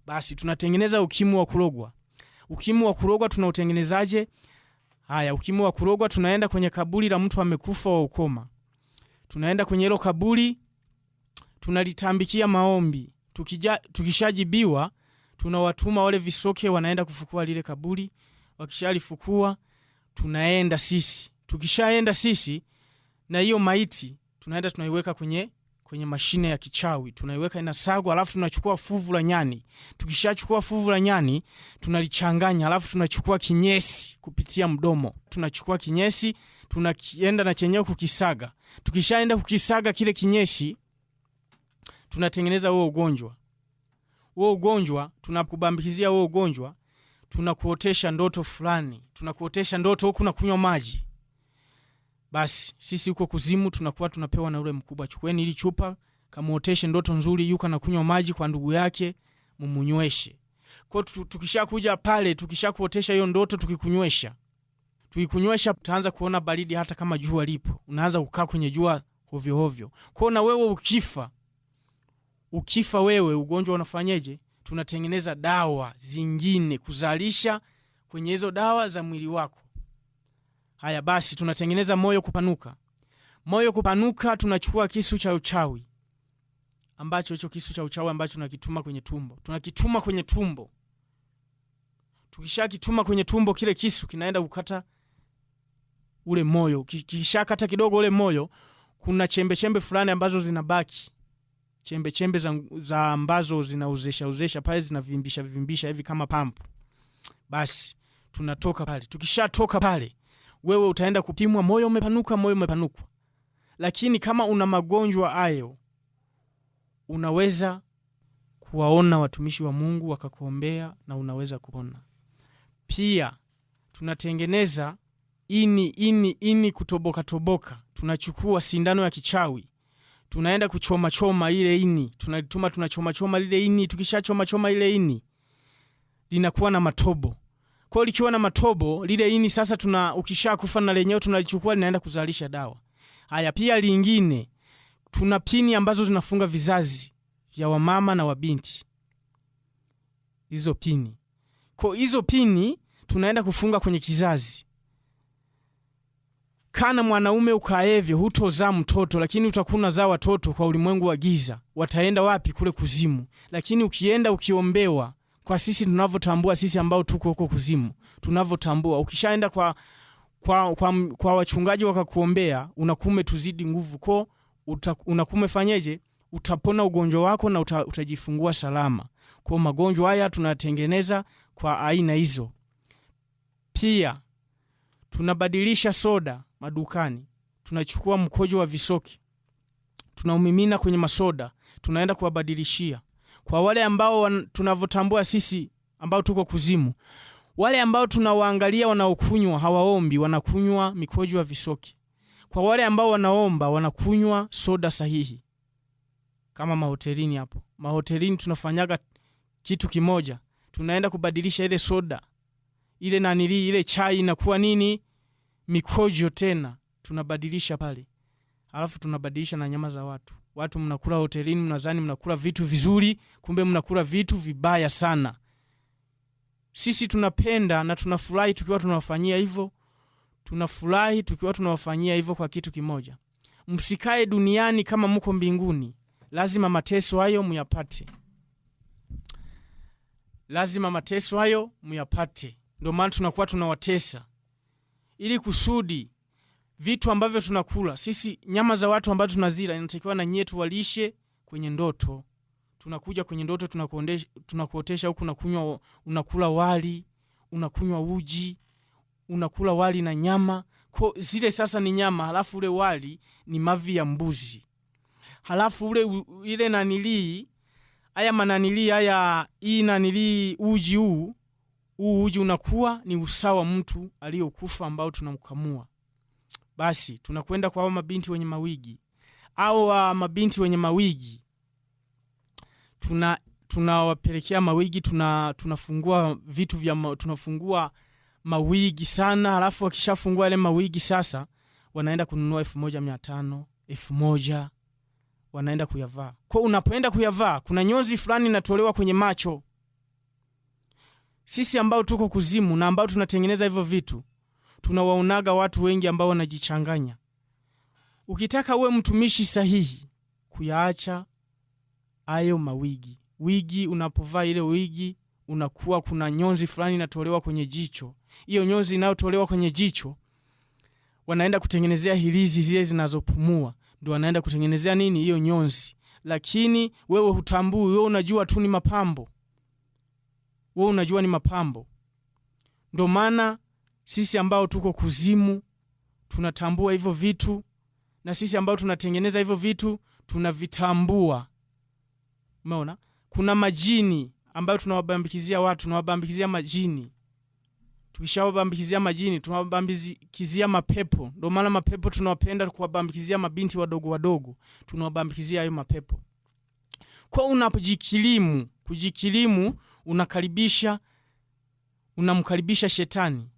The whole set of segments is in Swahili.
Basi tunatengeneza ukimwi wa kurogwa. Ukimwi wa kurogwa tunautengenezaje? Haya, ukimwi wa kurogwa tunaenda kwenye kaburi la mtu amekufa wa ukoma. Tunaenda kwenye hilo kaburi, tunalitambikia maombi. Tukishajibiwa, tunawatuma wale visoke wanaenda kufukua lile kaburi. Wakishalifukua, tunaenda sisi. Tukishaenda sisi na hiyo maiti, tunaenda tunaiweka kwenye mashine ya kichawi. Tunaiweka inasagwa, alafu tunachukua fuvu la nyani. Tukishachukua fuvu la nyani, tunalichanganya, alafu tunachukua kinyesi kupitia mdomo. Tunachukua kinyesi, tunakienda na chenyewe kukisaga. Tukishaenda kukisaga kile kinyesi, tunatengeneza huo ugonjwa. Huo ugonjwa, tunakubambikizia huo ugonjwa, tunakuotesha ndoto fulani. Tunakuotesha ndoto huku na kunywa maji. Basi sisi huko kuzimu tunakuwa tunapewa na ule mkubwa, chukueni ili chupa, kamuoteshe ndoto nzuri, yuko na kunywa maji kwa ndugu yake, mumunyweshe. Kwa tukishakuja pale, tukishakuotesha hiyo ndoto, tukikunywesha, utaanza kuona baridi hata kama jua lipo. Unaanza kukaa kwenye jua hovyo hovyo. Kwa na wewe ukifa wewe, ugonjwa unafanyaje? Tunatengeneza dawa zingine kuzalisha kwenye hizo dawa za mwili wako. Haya basi, tunatengeneza moyo kupanuka. Moyo kupanuka, tunachukua kisu cha uchawi. Ambacho hicho kisu cha uchawi ambacho tunakituma kwenye tumbo. Tunakituma kwenye tumbo. Tukishakituma kwenye tumbo, kile kisu kinaenda kukata ule moyo. Kishakata kidogo ule moyo, kuna chembe fulani ambazo zinabaki. Chembe za ambazo zinauzesha pale, zinavimbisha hivi kama pampu. Basi tunatoka pale. Tukishatoka pale, wewe utaenda kupimwa, moyo umepanuka. Lakini kama una magonjwa hayo, unaweza kuwaona watumishi wa Mungu wakakuombea na unaweza kupona. Pia tunatengeneza ini kutoboka. Tunachukua sindano ya kichawi, tunaenda kuchoma ile ini. Tunachoma lile ini. Tukishachoma ile ini, linakuwa na matobo. Kwa likiwa na matobo, lile ini sasa ukishakufa na lenyewe tunalichukua, linaenda kuzalisha dawa. Haya, pia lingine, tuna pini ambazo zinafunga vizazi vya wamama na wabinti. Hizo pini. Kwa hizo pini tunaenda kufunga kwenye kizazi. Kana mwanaume ukaevyo, hutozaa mtoto, lakini utakuna za watoto kwa ulimwengu wa giza. Wataenda wapi? Kule kuzimu. Lakini ukienda ukiombewa, kwa sisi tunavyotambua, sisi ambao tuko huko kuzimu, tunavyotambua, ukishaenda kwa wachungaji wakakuombea, unakume tuzidi nguvu. Kwa unakume fanyeje? Utapona ugonjwa wako na utajifungua salama. Kwa magonjwa haya tunatengeneza kwa aina hizo. Pia tunabadilisha soda madukani. Tunachukua mkojo wa visoki, tunaumimina kwenye masoda, tunaenda kuwabadilishia. Kwa wale ambao tunavyotambua sisi ambao tuko kuzimu, wale ambao tunawaangalia wanaokunywa hawaombi, wanakunywa mikojo wa visoki. Kwa wale ambao wanaomba, wanakunywa soda sahihi. Kama mahotelini hapo. Mahotelini tunafanyaga kitu kimoja. Tunaenda kubadilisha ile soda, ile chai inakuwa nini? Mikojo tena. Tunabadilisha pale. Alafu tunabadilisha na nyama za watu. Watu mnakula hotelini, mnadhani mnakula vitu vizuri, kumbe mnakula vitu vibaya sana. Sisi tunapenda na tunafurahi tukiwa tunawafanyia hivyo. Tunafurahi tukiwa tunawafanyia hivyo kwa kitu kimoja. Msikae duniani kama mko mbinguni. Lazima mateso hayo muyapate. Ndio maana tunakuwa tunawatesa. Ili kusudi vitu ambavyo tunakula, sisi nyama za watu ambazo tunazila, inatakiwa na nyetu walishe kwenye ndoto. Tunakuja kwenye ndoto, tunakuotesha huku unakula wali, unakunywa uji, unakula wali na nyama. Kwa zile sasa ni nyama, halafu ule wali ni mavi ya mbuzi. Halafu ile nanilii, uji unakuwa ni usawa mtu aliyokufa ambao tunamkamua. Basi tunakwenda kwa hao mabinti wenye mawigi. Mabinti wenye mawigi tunawapelekea mawigi, tunafungua vitu tunafungua mawigi sana. Halafu wakishafungua ile mawigi sasa, wanaenda kununua 1500, 1000, wanaenda kuyavaa. Kwa unapoenda kuyavaa, kuna nyozi fulani inatolewa kwenye macho. Sisi ambao tuko kuzimu na ambao tunatengeneza hivyo vitu, tunawaonaga watu wengi ambao wanajichanganya. Ukitaka uwe mtumishi sahihi, kuyaacha hayo mawigi. Wigi, unapovaa ile wigi, unakuwa kuna nyonzi fulani inatolewa kwenye jicho. Hiyo nyonzi inayotolewa kwenye jicho, wanaenda kutengenezea hirizi zile zinazopumua. Ndio wanaenda kutengenezea nini? Hiyo nyonzi. Lakini wewe hutambui, wewe unajua tu ni mapambo. Wewe unajua ni mapambo. Ndio maana sisi ambao tuko kuzimu tunatambua hivyo vitu, na sisi ambao tunatengeneza hivyo vitu tunavitambua. Umeona? Kuna majini ambayo tunawabambikizia watu, tunawabambikizia majini. Tukishawabambikizia majini, tunawabambikizia mapepo. Ndio maana mapepo tunawapenda kuwabambikizia mabinti wadogo wadogo. Tunawabambikizia hayo mapepo. Kwa kujikilimu unamkaribisha shetani.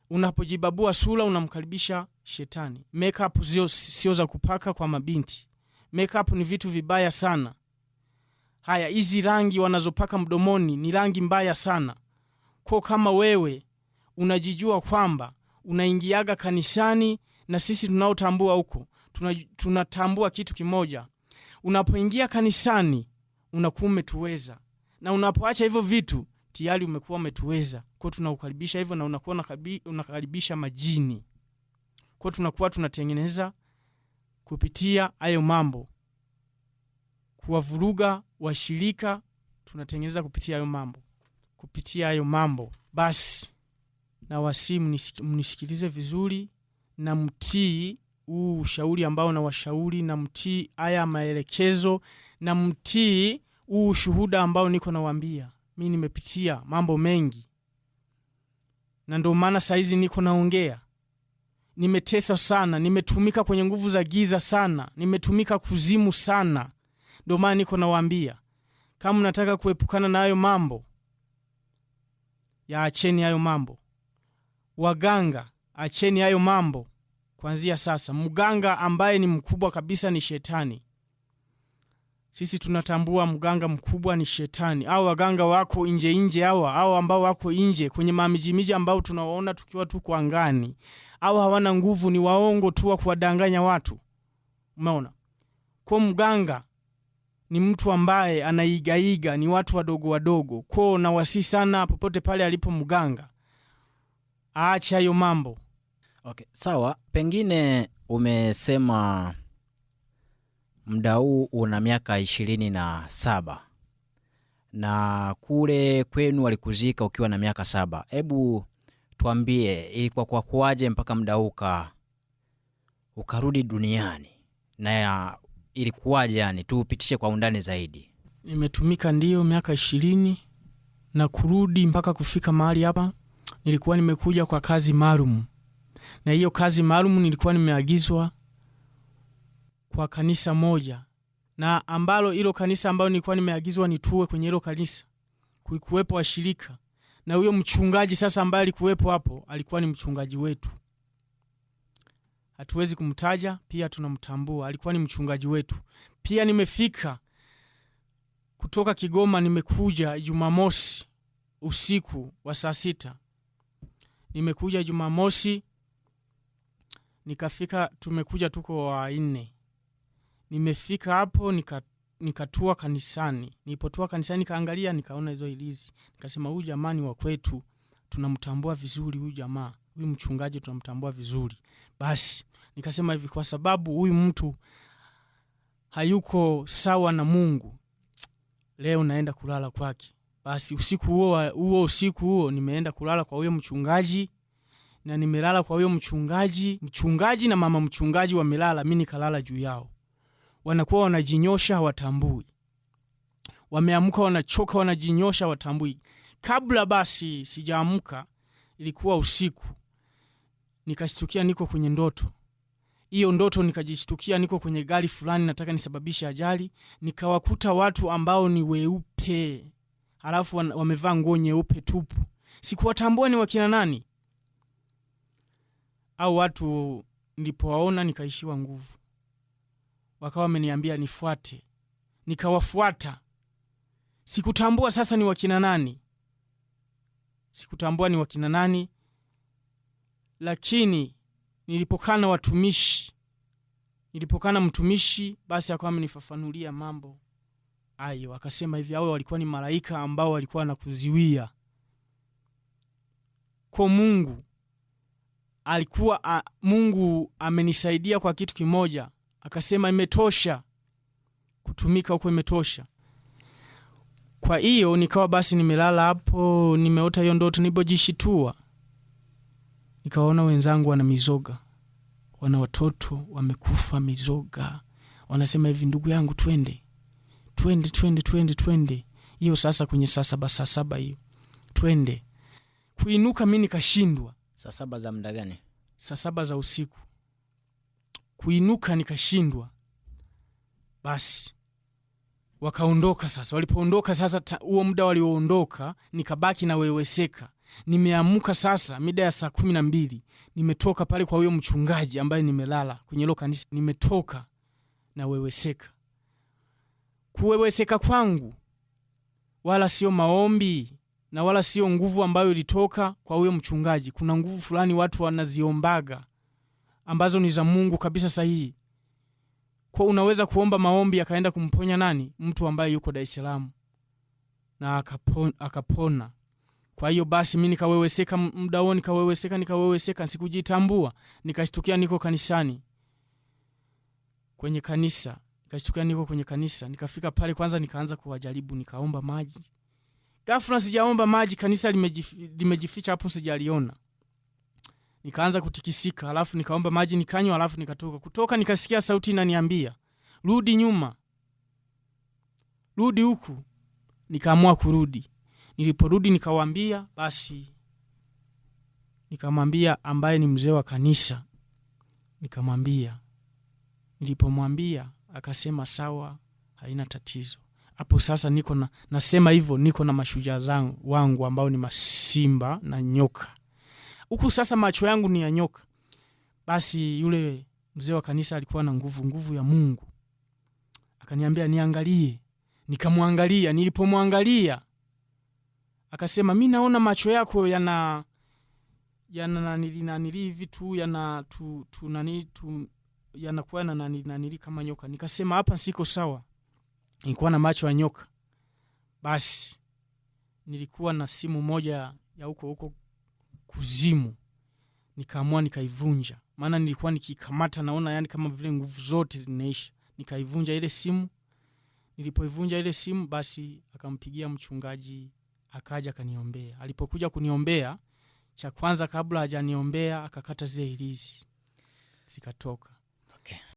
Unapojibabua sura unamkaribisha shetani. Makeup sio za kupaka kwa mabinti. Makeup ni vitu vibaya sana. Haya, hizi rangi wanazopaka mdomoni ni rangi mbaya sana. Kwa kama wewe unajijua kwamba unaingiaga kanisani, na sisi tunaotambua huko tunatambua kitu kimoja. Unapoingia kanisani unakuwa umetuweza, na unapoacha hivyo vitu tayari umekuwa umetuweza. Kwa tunaukaribisha hivyo, na unakuwa unakaribisha majini. Kwa tunakuwa tunatengeneza kupitia hayo mambo, kuwavuruga washirika, tunatengeneza kupitia hayo mambo. Basi na wasimu mnisikilize vizuri, na mtii huu ushauri ambao na washauri, na mtii haya maelekezo, na mtii huu ushuhuda ambao niko nawaambia. Mimi nimepitia mambo mengi, na ndio maana saizi niko naongea. Nimeteswa sana, nimetumika kwenye nguvu za giza sana, nimetumika kuzimu sana. Ndio maana niko nawaambia, kama mnataka kuepukana na hayo mambo, yaacheni hayo mambo. Waganga, acheni hayo mambo kuanzia sasa. Mganga ambaye ni mkubwa kabisa ni shetani. Sisi tunatambua mganga mkubwa ni shetani. Hao waganga wako nje hao ambao wako nje kwenye mamijimiji ambao tunawaona tukiwa tu kwa angani. Hao hawana nguvu, ni waongo tu wa kuwadanganya watu. Umeona? Kwa mganga ni mtu ambaye anaigaiga, ni watu wadogo wadogo. Kwa na wasi sana popote pale alipo mganga, aacha hayo mambo. Okay, sawa. Pengine umesema muda huu una miaka 27 na kule kwenu walikuzika ukiwa na miaka 7. Hebu tuambie ilikuwa kwa kuaje mpaka muda huu ukarudi duniani, na ilikuwaje? Yani tupitishe kwa undani zaidi. Nimetumika ndio miaka 20 na kurudi mpaka kufika mahali hapa. Nilikuwa nimekuja kwa kazi maalum, na hiyo kazi maalum nilikuwa nimeagizwa kwa kanisa moja, na ambalo hilo kanisa ambalo nilikuwa nimeagizwa nitue kwenye hilo kanisa kulikuwepo washirika, na huyo mchungaji sasa ambaye alikuwepo hapo alikuwa ni mchungaji wetu. Hatuwezi kumtaja, pia tunamtambua, alikuwa ni mchungaji wetu. Pia nimefika kutoka Kigoma, nimekuja Jumamosi usiku wa saa 6. Nimekuja Jumamosi, nikafika, tumekuja tuko wa 4. Nimefika hapo nikatua kanisani. Nilipotua kanisani nikaangalia, nikaona hizo ilizi. Nikasema huyu jamani wa kwetu tunamtambua vizuri, huyu jamaa, huyu mchungaji tunamtambua vizuri. Basi nikasema hivi, kwa sababu huyu mtu hayuko sawa na Mungu, leo naenda kulala kwake. Basi usiku huo nimeenda kulala kwa huyo mchungaji, na nimelala kwa huyo mchungaji na mama mchungaji wamelala, mimi nikalala juu yao. Wanakuwa wanajinyosha, hawatambui. Wameamka wanachoka, wanajinyosha, hawatambui. Kabla basi sijaamka, ilikuwa usiku, nikashtukia niko kwenye ndoto. Hiyo ndoto nikajishtukia niko kwenye gari fulani nataka nisababisha ajali. Nikawakuta watu ambao ni weupe, halafu wamevaa nguo nyeupe tupu. Sikuwatambua ni wakina nani. Au watu nilipowaona nikaishiwa nguvu. Wakawa wameniambia nifuate. Nikawafuata. Sikutambua sasa ni wakina nani. sikutambua ni wakina nani, lakini nilipokana mtumishi basi akawa amenifafanulia mambo hayo, akasema hivi hao walikuwa ni malaika ambao walikuwa wanakuziwia. Kwa Mungu amenisaidia kwa kitu kimoja, akasema imetosha kutumika huko, imetosha. Kwa hiyo nikawa basi nimelala hapo, nimeota hiyo ndoto. Nilipojishitua nikaona wenzangu wana mizoga, wana watoto wamekufa mizoga, wanasema hivi, ndugu yangu twende. Hiyo sasa kwenye saa saba hiyo twende. Kuinuka mimi nikashindwa. Saa 7 za muda gani? Saa 7 za usiku. Kuinuka nikashindwa. Basi wakaondoka sasa. Walipoondoka sasa, huo muda walioondoka nikabaki na weweseka. Nimeamka sasa mida ya saa 12. Nimetoka pale kwa huyo mchungaji ambaye nimelala kwenye hilo kanisa. Nimetoka na weweseka. Kuweweseka kwangu wala sio maombi na wala sio nguvu ambayo ilitoka kwa huyo mchungaji. Kuna nguvu fulani watu wanaziombaga ambazo ni za Mungu kabisa sahihi. Kwa unaweza kuomba maombi akaenda kumponya nani? Mtu ambaye yuko Dar es Salaam na akapona. Kwa hiyo basi mimi nikaweweseka muda huo, nikaweweseka, sikujitambua. Nikashtukia niko kanisani. Kwenye kanisa. Nikafika pale kwanza nikaanza kuwajaribu, nikaomba maji. Ghafla sijaomba maji, kanisa limejificha hapo, sijaliona. Nikaanza kutikisika, alafu nikaomba maji nikanywa, alafu nikatoka. Kutoka nikasikia sauti inaniambia, "Rudi nyuma. Rudi huku." Nikaamua kurudi. Niliporudi nikawaambia, basi nikamwambia ambaye ni mzee wa kanisa. Nilipomwambia akasema sawa, haina tatizo. Hapo sasa nasema hivyo, niko na mashujaa wangu ambao ni masimba na nyoka. Huku sasa macho yangu ni ya nyoka. Basi yule mzee wa kanisa alikuwa na nguvu ya Mungu. Akaniambia niangalie. Nikamwangalia. Nilipomwangalia akasema, "Mimi naona macho yako yana vitu yanakuwa na nani kama nyoka." Nikasema hapa siko sawa. Nilikuwa na macho ya nyoka. Basi nilikuwa na simu moja ya huko kuzimu. Nikaamua nikaivunja. Maana nilikuwa nikikamata naona yani kama vile nguvu zote zinaisha. Nikaivunja ile simu. Nilipoivunja ile simu basi akampigia mchungaji, akaja akaniombea. Alipokuja kuniombea, cha kwanza kabla hajaniombea akakata zile hirizi. Zikatoka. Okay.